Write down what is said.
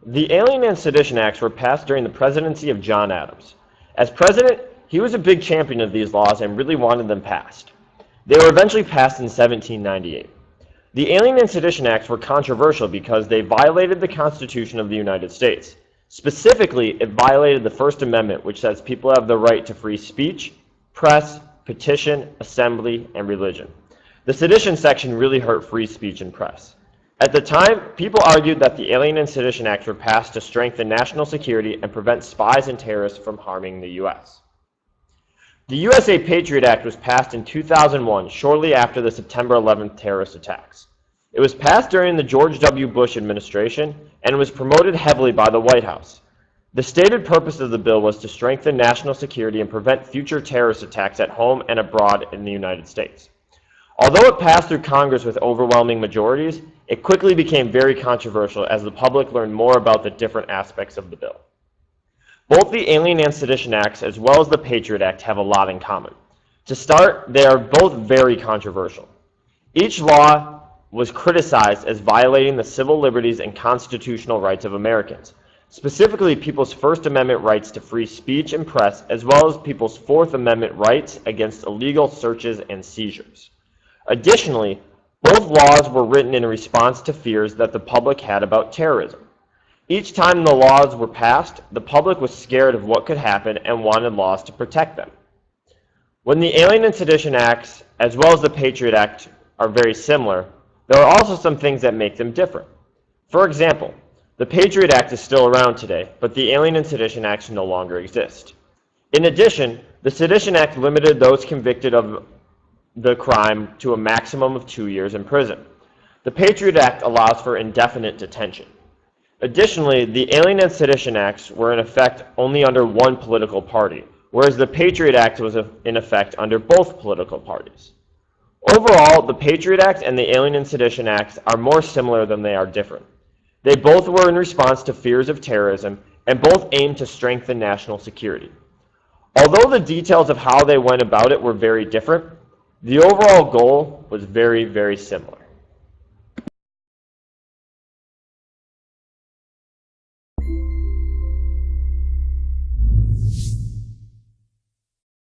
The Alien and Sedition Acts were passed during the presidency of John Adams. As president, he was a big champion of these laws and really wanted them passed. They were eventually passed in 1798. The Alien and Sedition Acts were controversial because they violated the Constitution of the United States. Specifically, it violated the First Amendment, which says people have the right to free speech, press, petition, assembly, and religion. The sedition section really hurt free speech and press. At the time, people argued that the Alien and Sedition Acts were passed to strengthen national security and prevent spies and terrorists from harming the U.S. The USA Patriot Act was passed in 2001, shortly after the September 11th terrorist attacks. It was passed during the George W. Bush administration and was promoted heavily by the White House. The stated purpose of the bill was to strengthen national security and prevent future terrorist attacks at home and abroad in the United States. Although it passed through Congress with overwhelming majorities, it quickly became very controversial as the public learned more about the different aspects of the bill. Both the Alien and Sedition Acts as well as the Patriot Act have a lot in common. To start, they are both very controversial. Each law was criticized as violating the civil liberties and constitutional rights of Americans, specifically people's First Amendment rights to free speech and press, as well as people's Fourth Amendment rights against illegal searches and seizures. Additionally, both laws were written in response to fears that the public had about terrorism. Each time the laws were passed, the public was scared of what could happen and wanted laws to protect them. When the Alien and Sedition Acts, as well as the Patriot Act, are very similar, there are also some things that make them different. For example, the Patriot Act is still around today, but the Alien and Sedition Acts no longer exist. In addition, the Sedition Act limited those convicted of the crime to a maximum of 2 years in prison. The Patriot Act allows for indefinite detention. Additionally, the Alien and Sedition Acts were in effect only under one political party, whereas the Patriot Act was in effect under both political parties. Overall, the Patriot Act and the Alien and Sedition Acts are more similar than they are different. They both were in response to fears of terrorism and both aimed to strengthen national security. Although the details of how they went about it were very different, the overall goal was very, very similar.